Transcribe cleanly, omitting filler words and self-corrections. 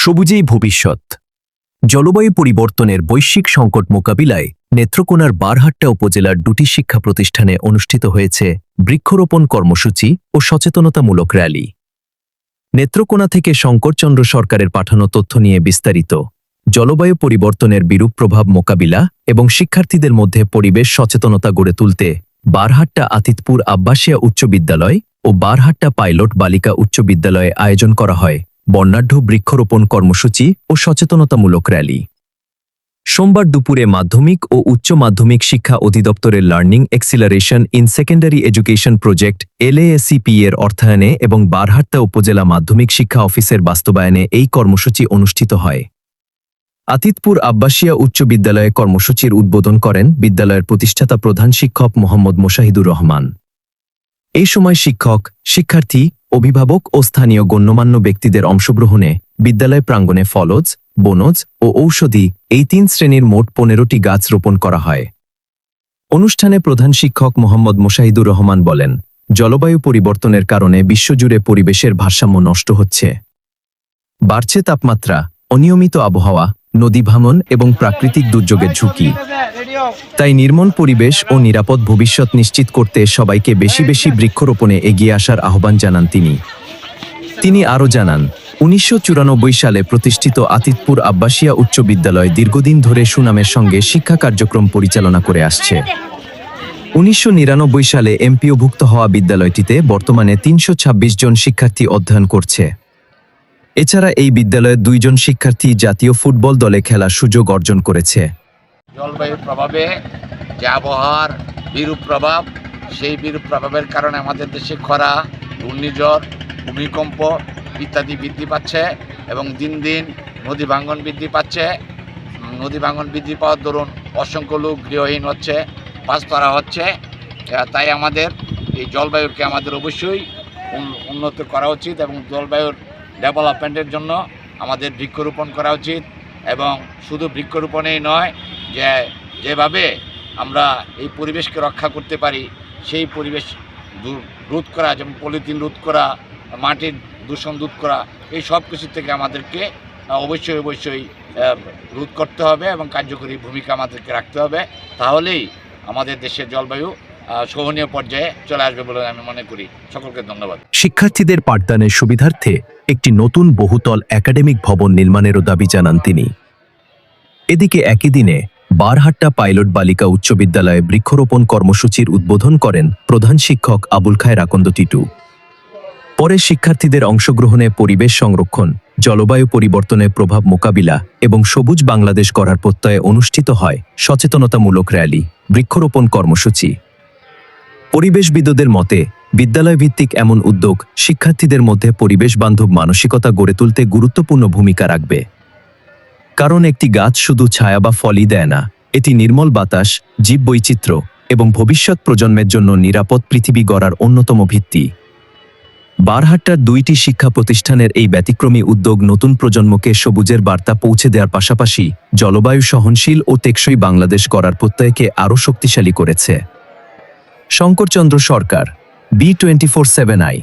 সবুজেই ভবিষ্যৎ। জলবায়ু পরিবর্তনের বৈশ্বিক সংকট মোকাবিলায় নেত্রকোনার বারহাট্টা উপজেলার দুটি শিক্ষা প্রতিষ্ঠানে অনুষ্ঠিত হয়েছে বৃক্ষরোপণ কর্মসূচি ও সচেতনতামূলক র্যালি। নেত্রকোনা থেকে শঙ্করচন্দ্র সরকারের পাঠানো তথ্য নিয়ে বিস্তারিত। জলবায়ু পরিবর্তনের বিরূপ প্রভাব মোকাবিলা এবং শিক্ষার্থীদের মধ্যে পরিবেশ সচেতনতা গড়ে তুলতে বারহাট্টা আতিতপুর আব্বাসিয়া উচ্চ বিদ্যালয় ও বারহাট্টা পাইলট বালিকা উচ্চ বিদ্যালয়ে আয়োজন করা হয় বর্ণাঢ্য বৃক্ষরোপণ কর্মসূচি ও সচেতনতামূলক র্যালি। সোমবার দুপুরে মাধ্যমিক ও উচ্চ মাধ্যমিক শিক্ষা অধিদপ্তরের learning acceleration in secondary education project LASCP এর অর্থায়নে এবং বারহাট্টা উপজেলা মাধ্যমিক শিক্ষা অফিসের বাস্তবায়নে এই কর্মসূচি অনুষ্ঠিত হয়। আতিতপুর আব্বাসিয়া উচ্চ বিদ্যালয়ে কর্মসূচির উদ্বোধন করেন বিদ্যালয়ের প্রতিষ্ঠাতা প্রধান শিক্ষক মোহাম্মদ মোশাহিদুর রহমান। এই সময় শিক্ষক, শিক্ষার্থী, অভিভাবক ও স্থানীয় গণ্যমান্য ব্যক্তিদের অংশগ্রহণে বিদ্যালয় প্রাঙ্গণে ফলজ, বনজ ও ঔষধি এই ৩ শ্রেণীর মোট ১৫টি গাছ রোপণ করা হয়। অনুষ্ঠানে প্রধান শিক্ষক মোহাম্মদ মোশাহিদুর রহমান বলেন, জলবায়ু পরিবর্তনের কারণে বিশ্বজুড়ে পরিবেশের ভারসাম্য নষ্ট হচ্ছে। বাড়ছে তাপমাত্রা, অনিয়মিত আবহাওয়া, নদী ভাঙন এবং প্রাকৃতিক দুর্যোগের ঝুঁকি। তাই নির্মল পরিবেশ ও নিরাপদ ভবিষ্যৎ নিশ্চিত করতে সবাইকে বেশি বেশি বৃক্ষরোপণে এগিয়ে আসার আহ্বান জানান তিনি আরও জানান, ১৯৯৪ সালে প্রতিষ্ঠিত আতিতপুর আব্বাসিয়া উচ্চ বিদ্যালয় দীর্ঘদিন ধরে সুনামের সঙ্গে শিক্ষা কার্যক্রম পরিচালনা করে আসছে। ১৯৯৯ সালে এমপিওভুক্ত হওয়া বিদ্যালয়টিতে বর্তমানে ৩২৬ জন শিক্ষার্থী অধ্যয়ন করছে। এছাড়া এই বিদ্যালয়ের ২ জন শিক্ষার্থী জাতীয় ফুটবল দলে খেলার সুযোগ অর্জন করেছে। জলবায়ুর প্রভাবে যে আবহাওয়ার বিরূপ প্রভাব, সেই বিরূপ প্রভাবের কারণে আমাদের দেশে খরা, ঘূর্ণিঝড়, ভূমিকম্প ইত্যাদি বৃদ্ধি পাচ্ছে এবং দিন দিন নদী ভাঙন বৃদ্ধি পাচ্ছে। নদী ভাঙন বৃদ্ধি পাওয়ার দরুন অসংখ্য লোক গৃহহীন হচ্ছে, বাস্তারা হচ্ছে। তাই আমাদের এই জলবায়ুকে আমাদের অবশ্যই উন্নত করা উচিত এবং জলবায়ুর ডেভেলপমেন্টের জন্য আমাদের বৃক্ষরোপণ করা উচিত। এবং শুধু বৃক্ষরোপণেই নয়, যেভাবে আমরা এই পরিবেশকে রক্ষা করতে পারি, সেই পরিবেশ রোধ করা, যেমন পলিথিন রোধ করা, মাটির দূষণ রোধ করা, এই সব কিছু থেকে আমাদেরকে অবশ্যই রোধ করতে হবে এবং কার্যকরী ভূমিকা আমাদেরকে রাখতে হবে। তাহলেই আমাদের দেশের জলবায়ু সহনীয় পর্যায়ে চলে আসবে বলে আমি মনে করি। সকলকে ধন্যবাদ। শিক্ষার্থীদের পাঠদানের সুবিধার্থে একটি নতুন বহুতল একাডেমিক ভবন নির্মাণেরও দাবি জানান তিনি। এদিকে একই দিনে বারহাট্টা পাইলট বালিকা উচ্চ বিদ্যালয়ে বৃক্ষরোপণ কর্মসূচির উদ্বোধন করেন প্রধান শিক্ষক আবুল খায়ের আকন্দ টিটু। পরে শিক্ষার্থীদের অংশগ্রহণে পরিবেশ সংরক্ষণ, জলবায়ু পরিবর্তনের প্রভাব মোকাবিলা এবং সবুজ বাংলাদেশ গড়ার প্রত্যয়ে অনুষ্ঠিত হয় সচেতনতামূলক র্যালি, বৃক্ষরোপণ কর্মসূচি। পরিবেশবিদদের মতে বিদ্যালয় ভিত্তিক এমন উদ্যোগ শিক্ষার্থীদের মধ্যে পরিবেশ বান্ধব মানসিকতা গড়ে তুলতে গুরুত্বপূর্ণ ভূমিকা রাখবে। কারণ একটি গাছ শুধু ছায়া বা ফলই দেয় না, এটি নির্মল বাতাস, জীববৈচিত্র্য এবং ভবিষ্যৎ প্রজন্মের জন্য নিরাপদ পৃথিবী গড়ার অন্যতম ভিত্তি। বারহাট্টার ২টি শিক্ষা প্রতিষ্ঠানের এই ব্যতিক্রমী উদ্যোগ নতুন প্রজন্মকে সবুজের বার্তা পৌঁছে দেওয়ার পাশাপাশি জলবায়ু সহনশীল ও টেকসই বাংলাদেশ গড়ার প্রত্যয়কে আরও শক্তিশালী করেছে। শঙ্করচন্দ্র সরকার, B24/7i।